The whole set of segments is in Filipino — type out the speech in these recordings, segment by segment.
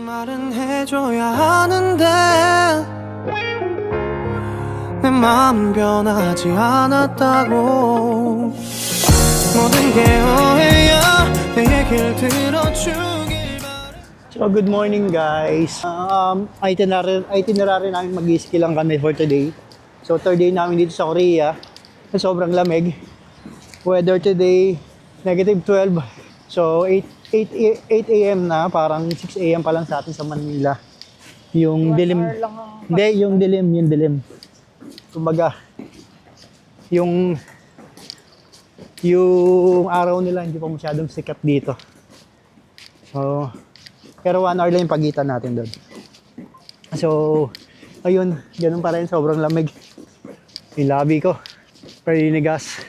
말은 해줘야 하는데 내 마음은 변하지 않았다고. 모든 게 오해야 내 얘기를 들어주길 바래. So good morning guys. Itinerary namin mag-ski lang kami for today. So third day namin dito sa Korea. Sobrang lamig. Weather today -12. So 8 a.m. na, parang 6 a.m. pa lang sa atin sa Manila. Yung dilim. Hindi, yung dilim. Kumbaga yung araw nila hindi pa masyadong sikat dito. So pero 1 hour lang yung pagitan natin doon. So, ayun, ganun pa rin, sobrang lamig. Yung labi ko, perinigas.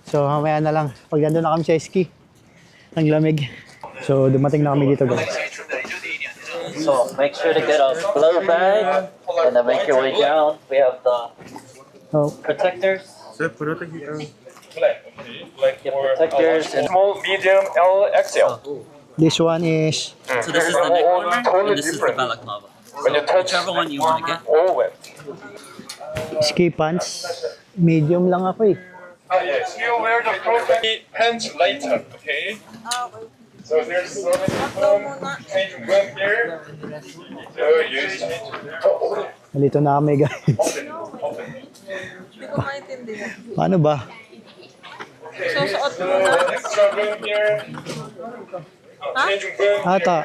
So, mamaya na lang, pag nandun na kami sa ski, ang lamig. So, dumating na kami dito, guys. So, make sure to get a blow bag, and then make your way down. We have the protectors. Get protectors and Small, medium, L, XL. This one is, so this is the neck warmer, and this is the balaclava. When you touch, Whichever one you want to get. all wet. ski pants. Medium lang ako eh. Yes, you wear the pants later, okay? So there's so many change room here. So you change. Nalito na kami, guys. Hindi ko maintindihan. Paano ba? Susuot mo na. Extra room here. Change room Ata,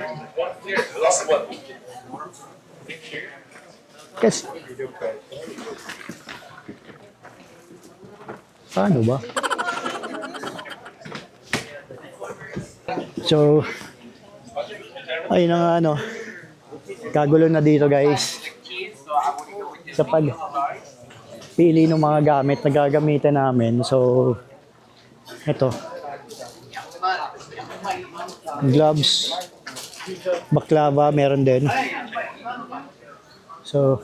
here. Last one. kasi, paano ba? So, ayun na nga, ano, kagulo na dito guys sa pili ng mga gamit na gagamitin namin. So, ito, gloves, baklava, meron din. So,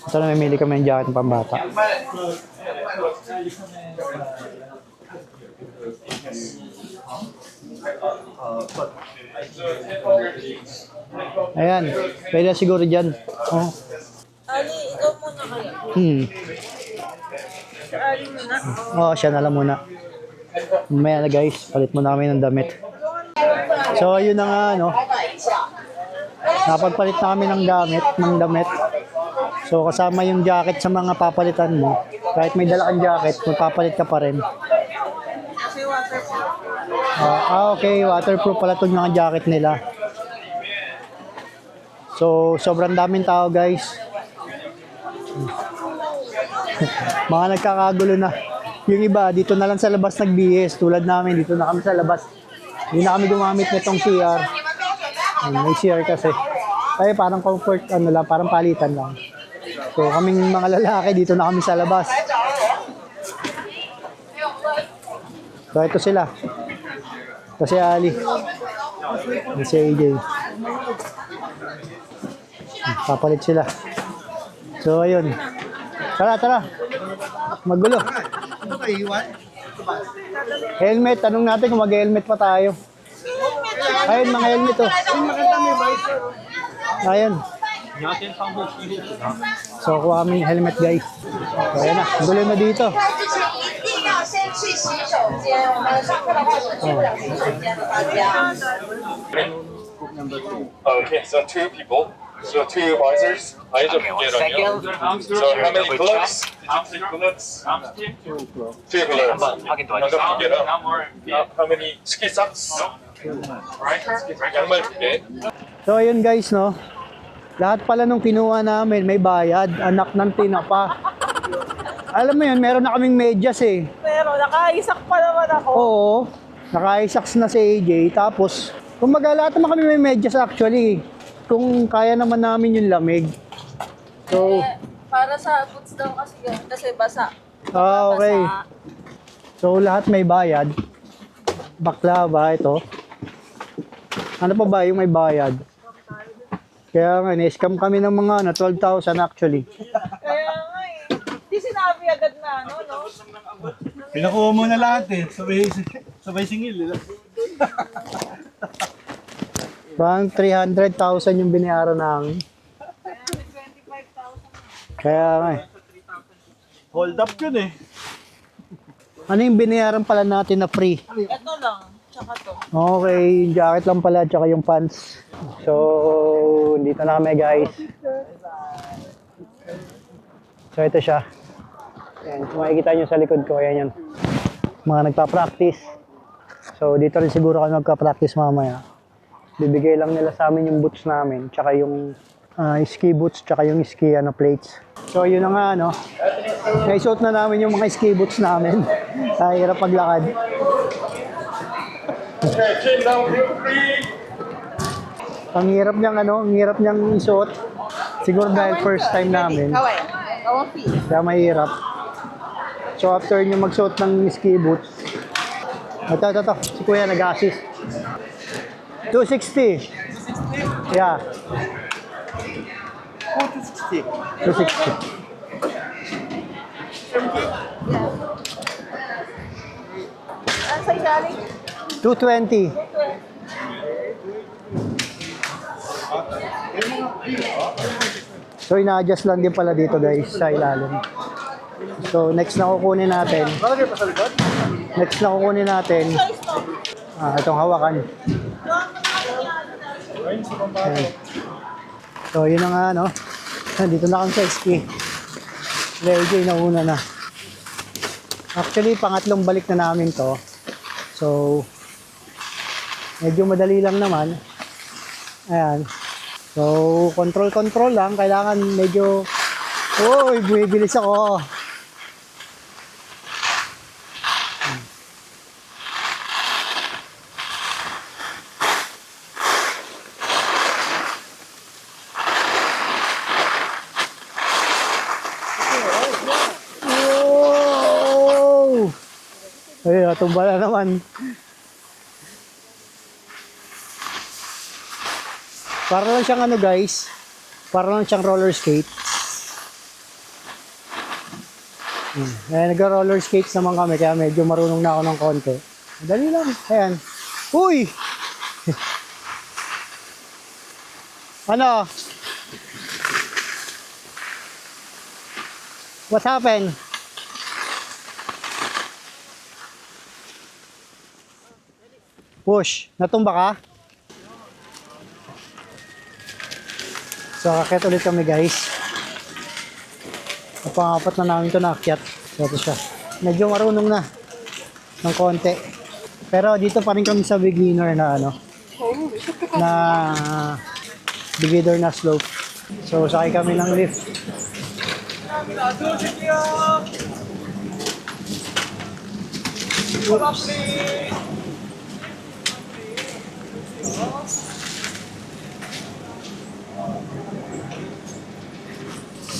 ito na, mamili kami ng jacket ng pambata. Ayan, pwede siguro dyan. Oh. Ali, ikaw muna kayo. Si Ali muna. Oh, siya na lang muna. Mamaya na guys, palit muna kami ng damit. So, ayun na nga, no. Napagpalit na kami ng damit. So, kasama yung jacket sa mga papalitan mo. Kahit may dala kang jacket, magpapalit ka pa rin. Kasi waterproof. Okay, waterproof pala itong mga jacket nila. So, sobrang daming tao guys. Mga nagkakagulo na. Yung iba, dito na lang sa labas nag-BS. Tulad namin, dito na kami sa labas. Hindi na kami gumamit nitong CR. May CR kasi. Ay, parang comfort, parang palitan lang. So, kaming mga lalaki, dito na kami sa labas. So, ito sila. Ito si Ali. Ito si AJ. Papalit sila. So, ayun. Tara. Magulo. Helmet. Tanong natin kung mag-helmet pa tayo. Ayun, mga helmet oh. Ayun. So, kuha kami yung helmet guys. So, ayan na. Gulo na dito. Okay, so 2 people. So 2 visors. I just get on you. So how many gloves? Did you take gloves? 2 gloves. Get up. How many ski socks? 양말 2개. So, ayun guys, no. Lahat pala nung kinuha namin, may bayad. Anak ng tinapa. Alam mo yun, meron na kaming medyas eh. Pero nakaisak pa naman ako. Oo. Naka-isaks na si AJ. Tapos, kumbaga lahat naman kami may medyas actually. Kung kaya naman namin yung lamig. So, Para sa boots daw kasi yun. Kasi basa. okay. So, lahat may bayad. Baklava, ito. Ano pa ba yung may bayad? Kaya nga, na-scam kami ng mga 12,000 actually. Kaya nga eh. Di sinabi agad na ano, no? Pinakuha mo na lahat eh. Sabay singil. Parang 300,000 yung binayaran namin. Kaya nga eh. Hold up yun eh. Ano yung binayaran pala natin na free? Ito lang, tsaka to. Okay, yung jacket lang pala tsaka yung pants. So, dito na kami guys. So, ito siya. Ayan, kung makikita nyo sa likod ko, ayan yan. Mga nagpa-practice. So, dito rin siguro kami magka-practice mamaya. Bibigay lang nila sa amin yung boots namin, tsaka yung ski boots, tsaka yung ski plates. So, yun na nga, no? Naisuot na namin yung mga ski boots namin. Hirap paglakad. Okay, chin down, real free. Ang hirap niyang isuot. Siguro dahil first time namin. Kaya mahirap. So after nyo magsuot ng ski boots, ito. Si Kuya nag-assist. 260. Yeah. 260. Ano sa'yo galing? 220. So ina-adjust lang din pala dito guys sa ilalim. So next na kukunin natin. Itong hawakan. Ayan. So yun na nga no. Nandito na kami sa ski. Legay na una na. Actually pangatlong balik na namin to. So medyo madali lang naman. Ayan. So, control lang. Kailangan medyo... Uy, bumibilis ako. Wow! Ay, natumba na naman. Para lang siyang guys, para lang siyang roller skate. Nag-roller skates naman kami, kaya medyo marunong na ako ng konti. Dali lang, ayan. Uy! Ano? What happened? Push, natumba ka? So, akit ulit kami guys. Pang-apat na namin ito naakyat. Ito siya. Medyo marunong na ng konti. Pero dito pa rin kami sa beginner na na beginner na slope. So, sakay kami ng lift. Oops.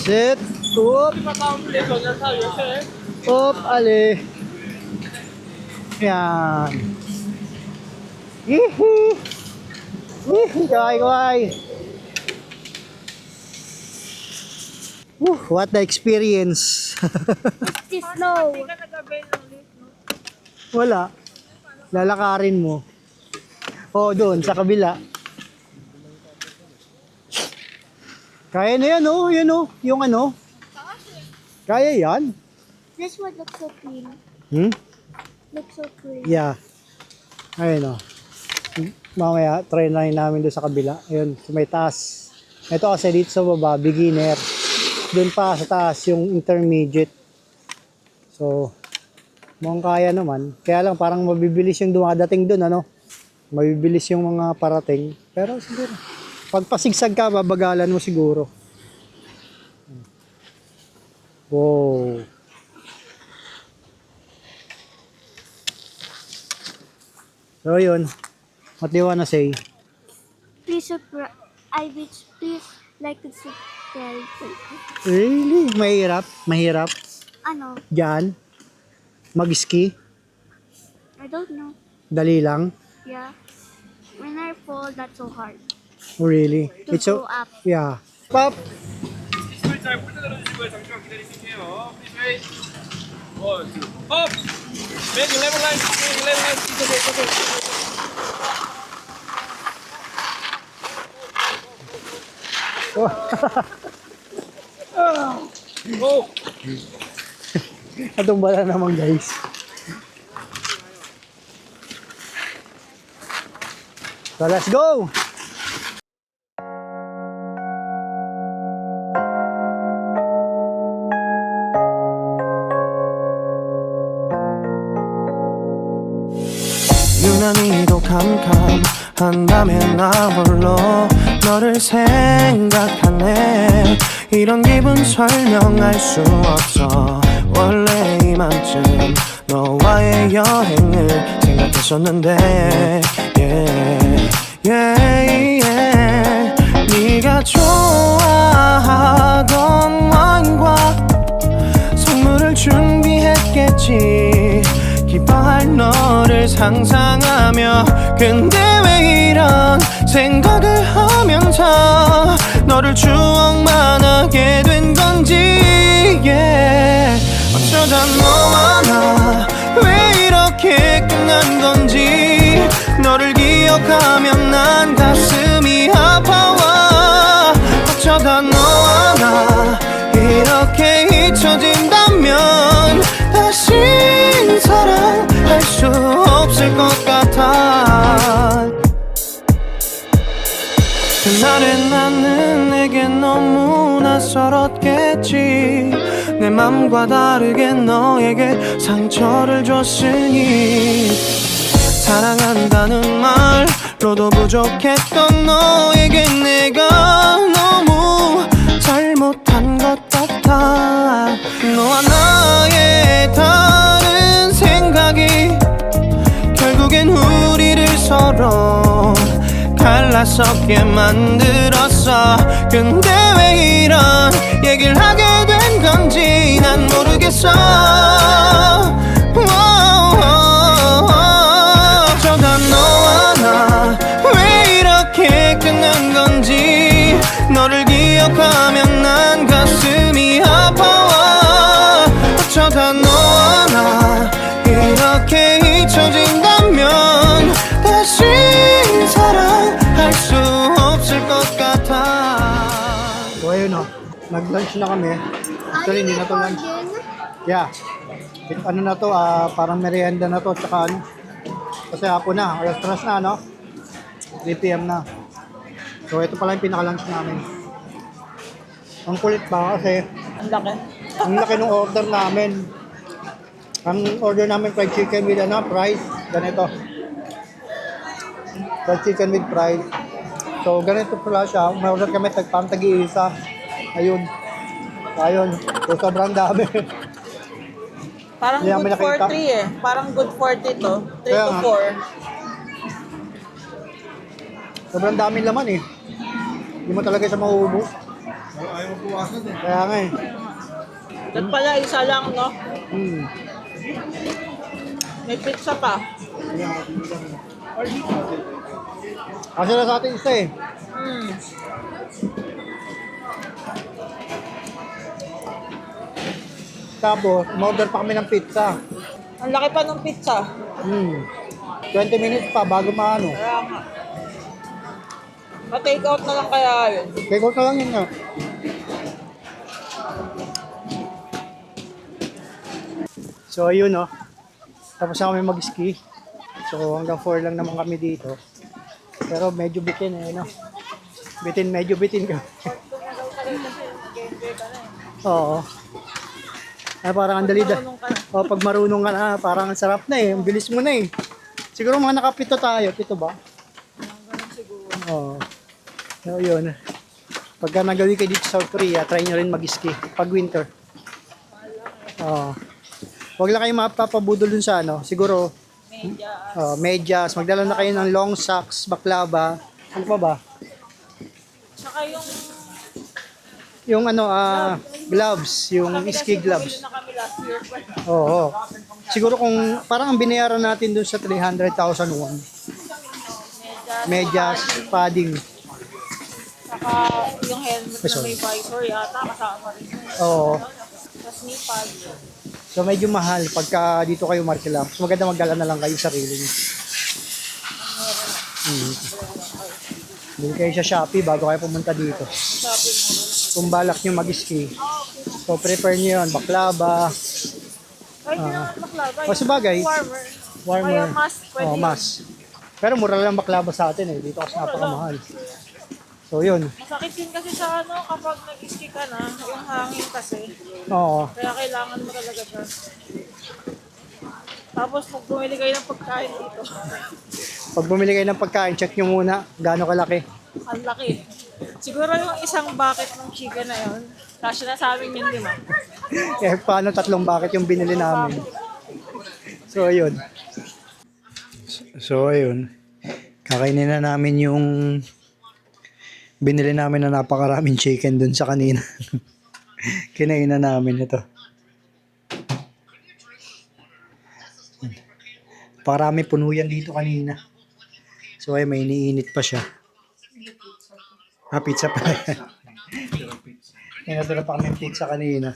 Sit. Up, ali. Yan. Hihi. Hihi, kaway. What the experience. It's slow. Hindi ka nag-avail ng lift, no? Wala. Lalakarin mo. Doon, sa kabila. Kaya na yan, Yan, yung Kaya yan. This one looks so clean. Looks so clean. Yeah. Ayun, Mamaya, try na rin namin doon sa kabila. Ayun, may taas. Ito kasi dito sa baba, beginner. Doon pa sa taas, yung intermediate. So, mukhang kaya naman. Kaya lang, parang mabibilis yung dumadating doon, Mabibilis yung mga parating. Pero siguro, pag pasigsag ka, babagalan mo siguro. Wow. So, yun. What do you wanna say? Please please like and subscribe. Really? Mahirap? Ano? Diyan? Mag-ski? I don't know. Dali lang? Yeah. When I fall, that's so hard. Oh, really? To so, go up. yeah. Pop! 잘 붙여드려주시고요. 잠시만 기다리실게요. 업! Make 11 lines. Natumba na naman guys. So let's go! 유난히도 캄캄한 밤에 나 홀로 너를 생각하네. 이런 기분 설명할 수 없어. 원래 이맘쯤 너와의 여행을 생각했었는데 yeah, yeah, yeah. 네가 좋아하던 와인과 선물을 준비했겠지. 기뻐할 너를 상상하며 근데 왜 이런 생각을 하면서 너를 추억만 하게 된 건지 yeah. 어쩌다 너와 나 왜 이렇게 끝난 건지 너를 기억하면 난 가슴이 아파와 어쩌다 너와 나 이렇게 잊혀진다면 다시 사랑할 수 없을 것 같아. 그날의 나는 내게 너무 낯설었겠지. 내 맘과 다르게 너에게 상처를 줬으니 사랑한다는 말로도 부족했던 너에게 내가 너무 잘못한 것 같아. 너와 나의 다른 생각이 결국엔 우리를 서로 갈라서게 만들었어. 근데 왜 이런 얘기를 하게 된 건지 난 모르겠어. 어쩌다 너와 나 왜 이렇게 끝난 건지 너를 기억하면 난 가슴이 아파와 어쩌다 너와 나 이렇게 잊혀진다면 다시 사랑할 수 없을 것 같아. So ayun o, nag-lunch na kami. Actually, hindi na to lunch. Yeah. Ano na to, parang merienda na to, tsaka ano. Kasi hapon na, alas 3 na, no? 3 p.m. na. So ito pala yung pinaka-lunch namin. Ang kulit ba kasi, Ang laki. ang laki ng order namin. Ang order namin fried chicken with ano, fries, ganito. Fried chicken with fries. So ganito pala siya, may order kami parang tag-iisa. Ayun. Ayun. So sobrang dami. Parang Hindi namin good for nakita. 3 eh. Parang good for 3 to. 3 Kaya to nga. 4. Sobrang dami laman eh. Hindi mo talaga siya mauubos. Ayaw mo buwasan eh. Kaya nga eh. That pala isa lang, no? Hmm. May pizza pa. Kasi na sa atin isa eh. Hmm. Tapos, umorder pa kami ng pizza. Ang laki pa ng pizza. 20 minutes pa bago maano. Kaya nga. Pa-take out na lang kaya yun. Take out na lang yun nga. So ayun no. Tapos na kami mag-ski. So hanggang 4 lang naman kami dito. Pero medyo bitin eh no. Medyo bitin ka. Oo. Ay, parang ang dali da. Oh, pag marunong ka na, parang ang sarap na eh. Ang bilis mo na eh. Siguro mga nakapito tayo. Pito ba? Oo. So yun. Pagka nagawi kayo dito sa South Korea, try nyo rin mag-ski pag winter. Oo. Huwag lang kayo mapapabudol dun sa ano. Siguro, medyas. Magdala na kayo ng long socks, baklava. Ano pa ba? Tsaka Yung ano, gloves. Yung ski gloves. na kami last year. Oo. Siguro kung, parang ang binayaran natin dun sa 300,000 won. Medyas, padding. Saka yung helmet na may visor yata kasama rin. Oo. Tapos knee pad. So medyo mahal pagka dito kayo markila. Mas maganda magdala na lang kayo sarili niyo. Bili kayo sa Shopee bago kayo pumunta dito. Shopping mo. Kung balak nyo mag-ski. So, prepare nyo yun. Baklava. Ay, hindi naman baklava. O, sabagay. Warmer. Warmer. Kaya mas, pwede. Oh, mas. Pero mura lang baklava sa atin eh. Dito kasi napakamahal. So, yun. Masakit din kasi sa ano, kapag nag-ski ka na, yung hangin kasi. Oo. Kaya kailangan mo talaga siya. Tapos pag bumili kayo ng pagkain dito, Pag bumili kayo ng pagkain, check nyo muna gaano kalaki. ang laki. Siguro yung isang bucket ng chicken na yun, kasya na sa amin yun, di ba? Eh, paano 3 bucket yung binili namin? So, ayun. So, ayun. Kakainin na namin yung binili namin na napakaraming chicken dun sa kanina. Kinain na namin ito. Parami puno yan dito kanina. So, ay may iniinit pa siya. Ah, pizza pa. Natira pa kami pizza kanina.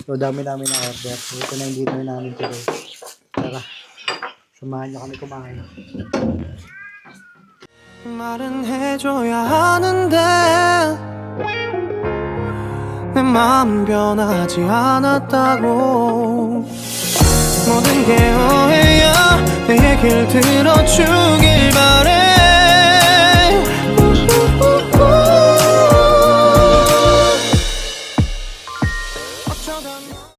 So, dami namin na order. So, ito na yung dinner namin today. Tara, samahan niyo kami kumain. 말은 해줘야 하는데 내 마음은 변하지 않았다고 모든 게 오해야 내 얘기를 들어주고